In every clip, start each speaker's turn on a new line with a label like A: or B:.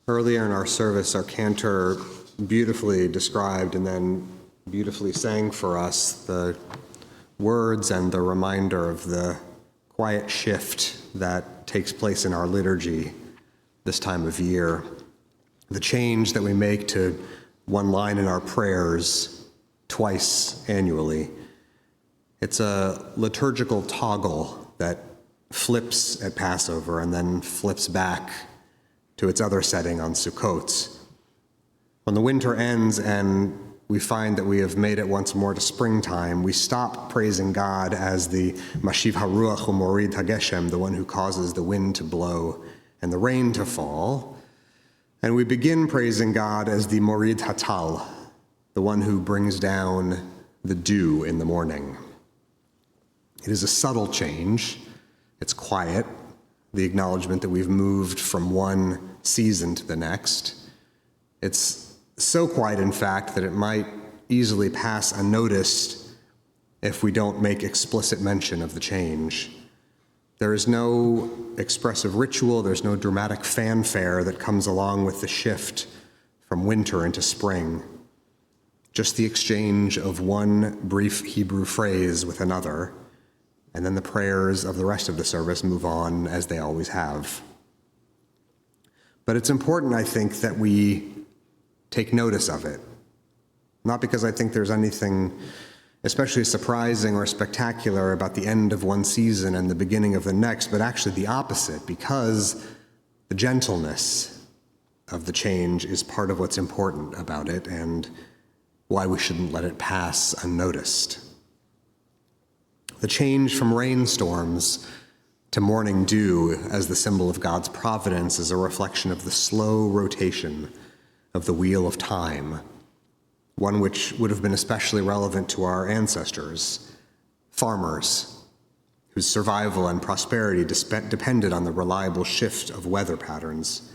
A: Earlier in our service, our cantor beautifully described and then beautifully sang for us the words and the reminder of the quiet shift that takes place in our liturgy this time of year. The change that we make to one line in our prayers twice annually. It's a liturgical toggle that flips at Passover and then flips back to its other setting on Sukkot. When the winter ends and we find that we have made it once more to springtime, we stop praising God as the Mashiv HaRuach u'Morid HaGeshem, the one who causes the wind to blow and the rain to fall, and we begin praising God as the Morid HaTal, the one who brings down the dew in the morning. It is a subtle change. It's quiet, the acknowledgement that we've moved from one season to the next. It's so quiet, in fact, that it might easily pass unnoticed if we don't make explicit mention of the change. There is no expressive ritual, there's no dramatic fanfare that comes along with the shift from winter into spring. Just the exchange of one brief Hebrew phrase with another, and then the prayers of the rest of the service move on as they always have. But it's important, I think, that we take notice of it. Not because I think there's anything especially surprising or spectacular about the end of one season and the beginning of the next, but actually the opposite, because the gentleness of the change is part of what's important about it and why we shouldn't let it pass unnoticed. The change from rainstorms to morning dew as the symbol of God's providence is a reflection of the slow rotation of the wheel of time, one which would have been especially relevant to our ancestors, farmers, whose survival and prosperity depended on the reliable shift of weather patterns.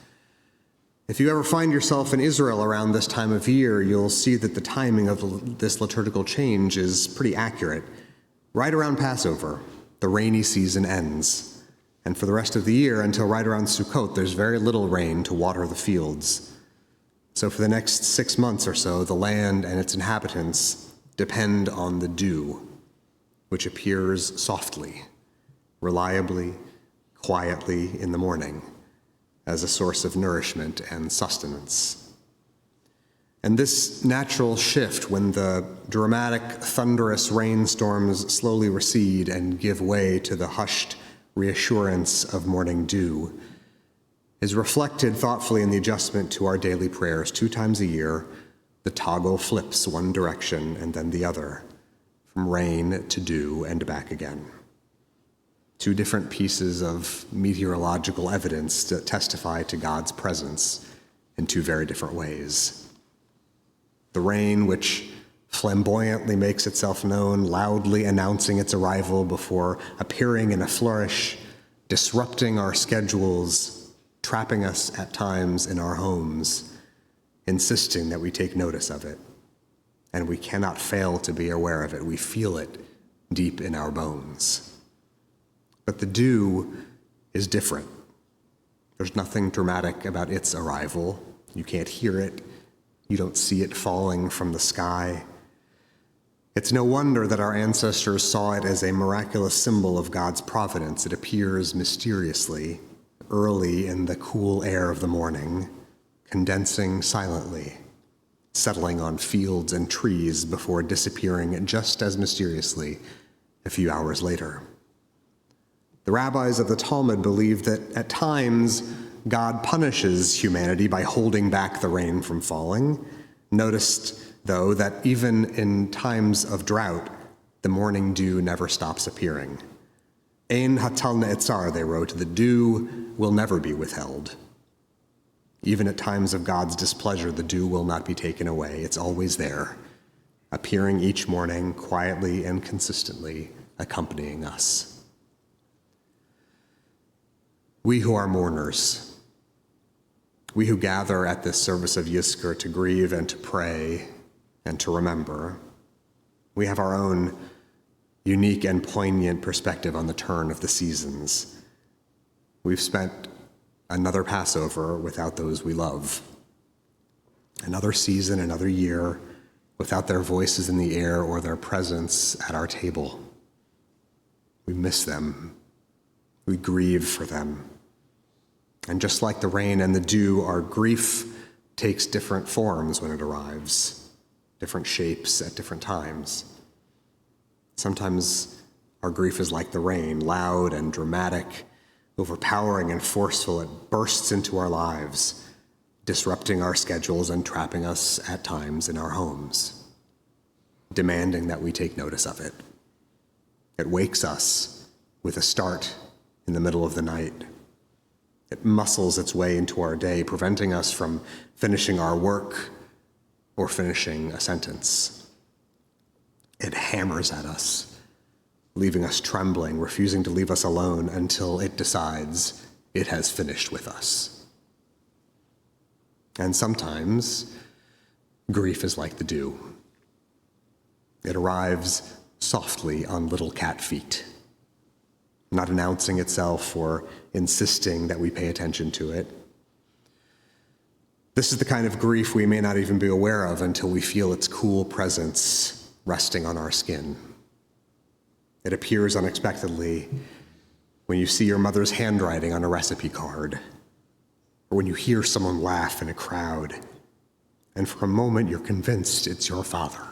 A: If you ever find yourself in Israel around this time of year, you'll see that the timing of this liturgical change is pretty accurate. Right around Passover, the rainy season ends, and for the rest of the year, until right around Sukkot, there's very little rain to water the fields. So for the next 6 months or so, the land and its inhabitants depend on the dew, which appears softly, reliably, quietly in the morning as a source of nourishment and sustenance. And this natural shift, when the dramatic, thunderous rainstorms slowly recede and give way to the hushed reassurance of morning dew, is reflected thoughtfully in the adjustment to our daily prayers. 2 times a year, the toggle flips one direction and then the other, from rain to dew and back again. 2 different pieces of meteorological evidence that testify to God's presence in 2 very different ways. The rain, which flamboyantly makes itself known, loudly announcing its arrival before appearing in a flourish, disrupting our schedules, trapping us at times in our homes, insisting that we take notice of it. And we cannot fail to be aware of it. We feel it deep in our bones. But the dew is different. There's nothing dramatic about its arrival. You can't hear it. You don't see it falling from the sky. It's no wonder that our ancestors saw it as a miraculous symbol of God's providence. It appears mysteriously, early in the cool air of the morning, condensing silently, settling on fields and trees before disappearing just as mysteriously a few hours later. The rabbis of the Talmud believe that at times God punishes humanity by holding back the rain from falling. Noticed, though, that even in times of drought, the morning dew never stops appearing. Ein hatal ne'etzar, they wrote, the dew will never be withheld. Even at times of God's displeasure, the dew will not be taken away. It's always there, appearing each morning quietly and consistently, accompanying us. We who are mourners, we who gather at this service of Yizkor to grieve and to pray and to remember, we have our own unique and poignant perspective on the turn of the seasons. We've spent another Passover without those we love, another season, another year without their voices in the air or their presence at our table. We miss them. We grieve for them. And just like the rain and the dew, our grief takes different forms when it arrives, different shapes at different times. Sometimes our grief is like the rain, loud and dramatic, overpowering and forceful. It bursts into our lives, disrupting our schedules and trapping us at times in our homes, demanding that we take notice of it. It wakes us with a start in the middle of the night. It muscles its way into our day, preventing us from finishing our work or finishing a sentence. It hammers at us, leaving us trembling, refusing to leave us alone until it decides it has finished with us. And sometimes grief is like the dew. It arrives softly on little cat feet, not announcing itself or insisting that we pay attention to it. This is the kind of grief we may not even be aware of until we feel its cool presence resting on our skin. It appears unexpectedly when you see your mother's handwriting on a recipe card, or when you hear someone laugh in a crowd, and for a moment you're convinced it's your father,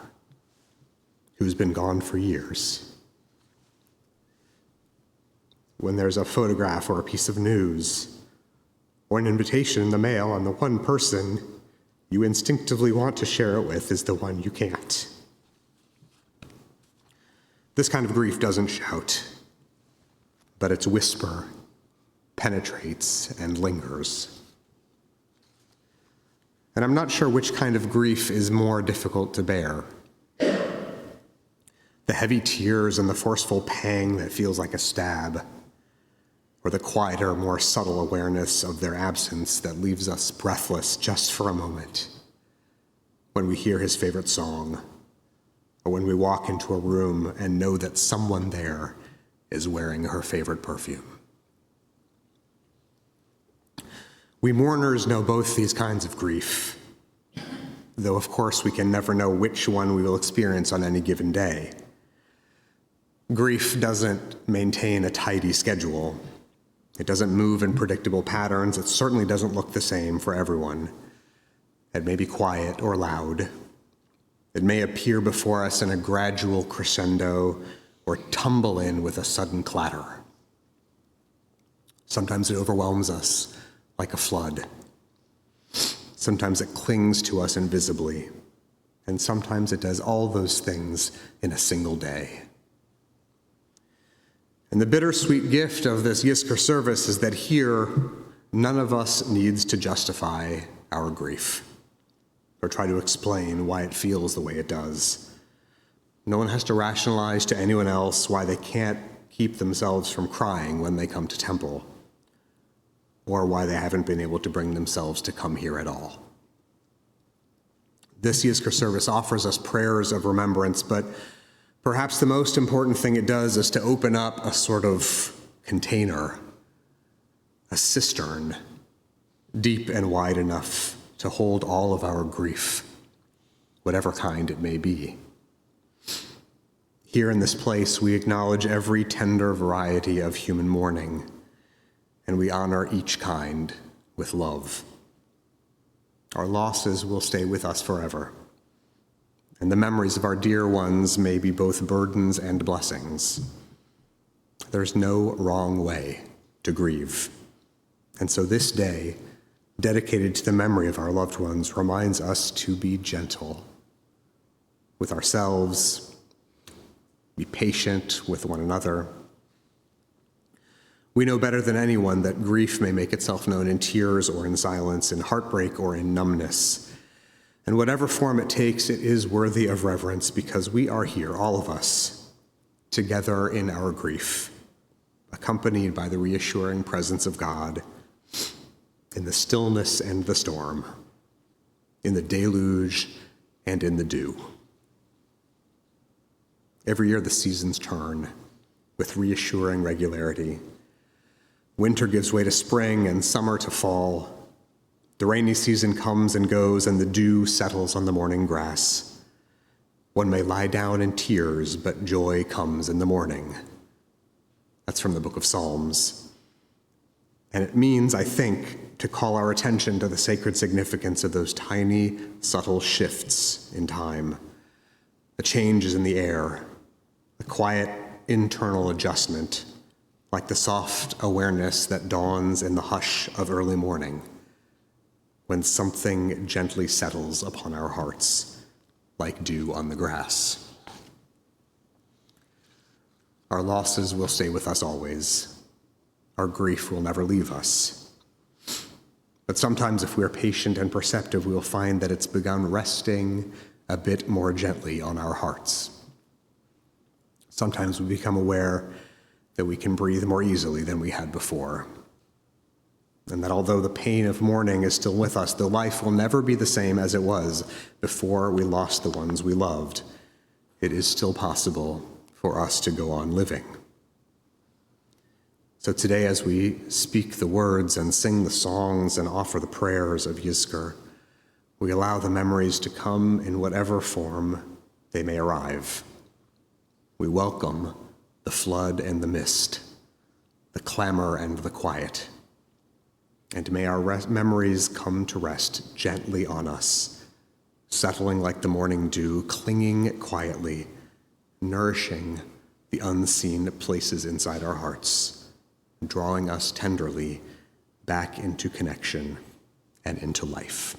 A: who's been gone for years. When there's a photograph or a piece of news, or an invitation in the mail, and the one person you instinctively want to share it with is the one you can't. This kind of grief doesn't shout, but its whisper penetrates and lingers. And I'm not sure which kind of grief is more difficult to bear. The heavy tears and the forceful pang that feels like a stab, or the quieter, more subtle awareness of their absence that leaves us breathless just for a moment when we hear his favorite song, or when we walk into a room and know that someone there is wearing her favorite perfume. We mourners know both these kinds of grief, though of course we can never know which one we will experience on any given day. Grief doesn't maintain a tidy schedule. It doesn't move in predictable patterns. It certainly doesn't look the same for everyone. It may be quiet or loud. It may appear before us in a gradual crescendo or tumble in with a sudden clatter. Sometimes it overwhelms us like a flood. Sometimes it clings to us invisibly. And sometimes it does all those things in a single day. And the bittersweet gift of this Yizkor service is that here, none of us needs to justify our grief or try to explain why it feels the way it does. No one has to rationalize to anyone else why they can't keep themselves from crying when they come to temple, or why they haven't been able to bring themselves to come here at all. This Yizkor service offers us prayers of remembrance, but perhaps the most important thing it does is to open up a sort of container, a cistern, deep and wide enough to hold all of our grief, whatever kind it may be. Here in this place, we acknowledge every tender variety of human mourning, and we honor each kind with love. Our losses will stay with us forever, and the memories of our dear ones may be both burdens and blessings. There's no wrong way to grieve. And so this day, dedicated to the memory of our loved ones, reminds us to be gentle with ourselves, be patient with one another. We know better than anyone that grief may make itself known in tears or in silence, in heartbreak or in numbness. And whatever form it takes, it is worthy of reverence because we are here, all of us, together in our grief, accompanied by the reassuring presence of God, in the stillness and the storm, in the deluge and in the dew. Every year the seasons turn with reassuring regularity. Winter gives way to spring and summer to fall. The rainy season comes and goes, and the dew settles on the morning grass. One may lie down in tears, but joy comes in the morning. That's from the book of Psalms. And it means, I think, to call our attention to the sacred significance of those tiny, subtle shifts in time, the changes in the air, the quiet internal adjustment, like the soft awareness that dawns in the hush of early morning, when something gently settles upon our hearts, like dew on the grass. Our losses will stay with us always. Our grief will never leave us. But sometimes if we're patient and perceptive, we'll find that it's begun resting a bit more gently on our hearts. Sometimes we become aware that we can breathe more easily than we had before, and that although the pain of mourning is still with us, the life will never be the same as it was before we lost the ones we loved. It is still possible for us to go on living. So today, as we speak the words and sing the songs and offer the prayers of Yizkor, we allow the memories to come in whatever form they may arrive. We welcome the flood and the mist, the clamor and the quiet. And may our memories come to rest gently on us, settling like the morning dew, clinging quietly, nourishing the unseen places inside our hearts, drawing us tenderly back into connection and into life.